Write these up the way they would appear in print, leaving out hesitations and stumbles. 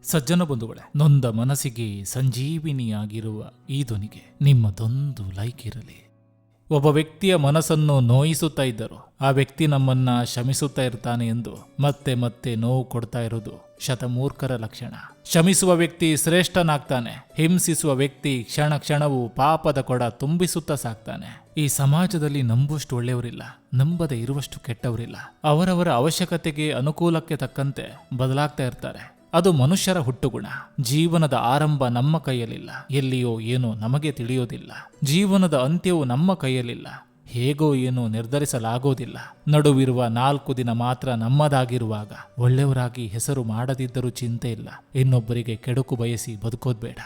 ಸಜ್ಜನ ಬಂಧುಗಳೇ, ನೊಂದ ಮನಸ್ಸಿಗೆ ಸಂಜೀವಿನಿಯಾಗಿರುವ ಈ ಧ್ವನಿಗೆ ನಿಮ್ಮದೊಂದು ಲೈಕ್ ಇರಲಿ. ಒಬ್ಬ ವ್ಯಕ್ತಿಯ ಮನಸ್ಸನ್ನು ನೋಯಿಸುತ್ತಾ ಇದ್ದರು ಆ ವ್ಯಕ್ತಿ ನಮ್ಮನ್ನ ಶಮಿಸುತ್ತಾ ಇರ್ತಾನೆ ಎಂದು ಮತ್ತೆ ಮತ್ತೆ ನೋವು ಕೊಡ್ತಾ ಇರೋದು ಶತಮೂರ್ಖರ ಲಕ್ಷಣ. ಶಮಿಸುವ ವ್ಯಕ್ತಿ ಶ್ರೇಷ್ಠನಾಗ್ತಾನೆ, ಹಿಂಸಿಸುವ ವ್ಯಕ್ತಿ ಕ್ಷಣ ಕ್ಷಣವೂ ಪಾಪದ ಕೊಡ ತುಂಬಿಸುತ್ತಾ ಸಾಕ್ತಾನೆ. ಈ ಸಮಾಜದಲ್ಲಿ ನಂಬುವಷ್ಟು ಒಳ್ಳೆಯವರಿಲ್ಲ, ನಂಬದೇ ಇರುವಷ್ಟು ಕೆಟ್ಟವರಿಲ್ಲ. ಅವರವರ ಅವಶ್ಯಕತೆಗೆ ಅನುಕೂಲಕ್ಕೆ ತಕ್ಕಂತೆ ಬದಲಾಗ್ತಾ ಇರ್ತಾರೆ. ಅದು ಮನುಷ್ಯರ ಹುಟ್ಟುಗುಣ. ಜೀವನದ ಆರಂಭ ನಮ್ಮ ಕೈಯಲ್ಲಿಲ್ಲ, ಎಲ್ಲಿಯೋ ಏನೋ ನಮಗೆ ತಿಳಿಯೋದಿಲ್ಲ. ಜೀವನದ ಅಂತ್ಯವು ನಮ್ಮ ಕೈಯಲ್ಲಿಲ್ಲ, ಹೇಗೋ ಏನೋ ನಿರ್ಧರಿಸಲಾಗೋದಿಲ್ಲ. ನಡುವಿರುವ 4 ದಿನ ಮಾತ್ರ ನಮ್ಮದಾಗಿರುವಾಗ ಒಳ್ಳೆಯವರಾಗಿ ಹೆಸರು ಮಾಡದಿದ್ದರೂ ಚಿಂತೆ ಇಲ್ಲ. ಇನ್ನೊಬ್ಬರಿಗೆ ಕೆಡುಕು ಬಯಸಿ ಬದುಕೋದ್ ಬೇಡ.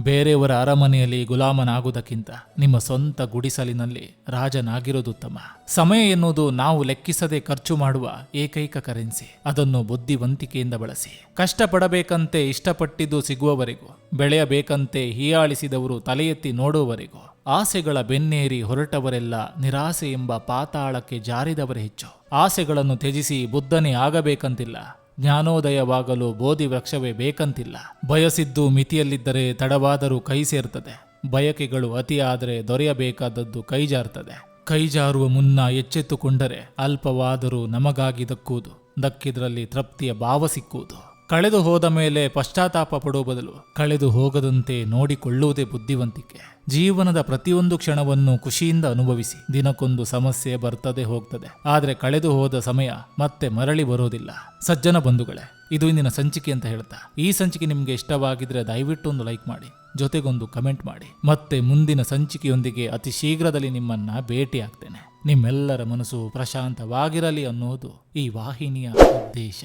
ಬೇರೆಯವರ ಅರಮನೆಯಲ್ಲಿ ಗುಲಾಮನಾಗುವುದಕ್ಕಿಂತ ನಿಮ್ಮ ಸ್ವಂತ ಗುಡಿಸಲಿನಲ್ಲಿ ರಾಜನಾಗಿರೋದುತ್ತಮ. ಸಮಯ ಎನ್ನುವುದು ನಾವು ಲೆಕ್ಕಿಸದೆ ಖರ್ಚು ಮಾಡುವ ಏಕೈಕ ಕರೆನ್ಸಿ. ಅದನ್ನು ಬುದ್ಧಿವಂತಿಕೆಯಿಂದ ಬಳಸಿ. ಕಷ್ಟಪಡಬೇಕಂತೆ ಇಷ್ಟಪಟ್ಟಿದ್ದು ಸಿಗುವವರೆಗೂ, ಬೆಳೆಯಬೇಕಂತೆ ಹೀಯಾಳಿಸಿದವರು ತಲೆ ಎತ್ತಿ ನೋಡುವವರೆಗೂ, ಆಸೆಗಳ ಬೆನ್ನೇರಿ ಹೊರಟವರೆಲ್ಲ ನಿರಾಸೆ ಎಂಬ ಪಾತಾಳಕ್ಕೆ ಜಾರಿದವರೇ ಹೆಚ್ಚು. ಆಸೆಗಳನ್ನು ತ್ಯಜಿಸಿ ಬುದ್ಧನೇ ಆಗಬೇಕಂತಿಲ್ಲ, ಜ್ಞಾನೋದಯವಾಗಲು ಬೋಧಿ ವೃಕ್ಷವೇ ಬೇಕಂತಿಲ್ಲ. ಬಯಸಿದ್ದು ಮಿತಿಯಲ್ಲಿದ್ದರೆ ತಡವಾದರೂ ಕೈ ಸೇರ್ತದೆ. ಬಯಕೆಗಳು ಅತಿಯಾದರೆ ದೊರೆಯಬೇಕಾದದ್ದು ಕೈಜಾರ್ತದೆ. ಕೈಜಾರುವ ಮುನ್ನ ಎಚ್ಚೆತ್ತುಕೊಂಡರೆ ಅಲ್ಪವಾದರೂ ನಮಗಾಗಿ ದಕ್ಕುವುದು, ದಕ್ಕಿದ್ರಲ್ಲಿ ತೃಪ್ತಿಯ ಭಾವ ಸಿಕ್ಕುವುದು. ಕಳೆದು ಹೋದ ಮೇಲೆ ಪಶ್ಚಾತ್ತಾಪ ಪಡುವ ಬದಲು ಕಳೆದು ಹೋಗದಂತೆ ನೋಡಿಕೊಳ್ಳುವುದೇ ಬುದ್ಧಿವಂತಿಕೆ. ಜೀವನದ ಪ್ರತಿಯೊಂದು ಕ್ಷಣವನ್ನು ಖುಷಿಯಿಂದ ಅನುಭವಿಸಿ. ದಿನಕ್ಕೊಂದು ಸಮಸ್ಯೆ ಬರ್ತದೆ ಹೋಗ್ತದೆ, ಆದರೆ ಕಳೆದು ಹೋದ ಸಮಯ ಮತ್ತೆ ಮರಳಿ ಬರೋದಿಲ್ಲ. ಸಜ್ಜನ ಬಂಧುಗಳೇ, ಇದು ಇಂದಿನ ಸಂಚಿಕೆ ಅಂತ ಹೇಳ್ತಾ, ಈ ಸಂಚಿಕೆ ನಿಮಗೆ ಇಷ್ಟವಾಗಿದ್ರೆ ದಯವಿಟ್ಟು ಒಂದು ಲೈಕ್ ಮಾಡಿ, ಜೊತೆಗೊಂದು ಕಮೆಂಟ್ ಮಾಡಿ. ಮತ್ತೆ ಮುಂದಿನ ಸಂಚಿಕೆಯೊಂದಿಗೆ ಅತಿ ಶೀಘ್ರದಲ್ಲಿ ನಿಮ್ಮನ್ನ ಭೇಟಿ ಆಗ್ತೇನೆ. ನಿಮ್ಮೆಲ್ಲರ ಮನಸ್ಸು ಪ್ರಶಾಂತವಾಗಿರಲಿ ಅನ್ನೋದು ಈ ವಾಹಿನಿಯ ಉದ್ದೇಶ.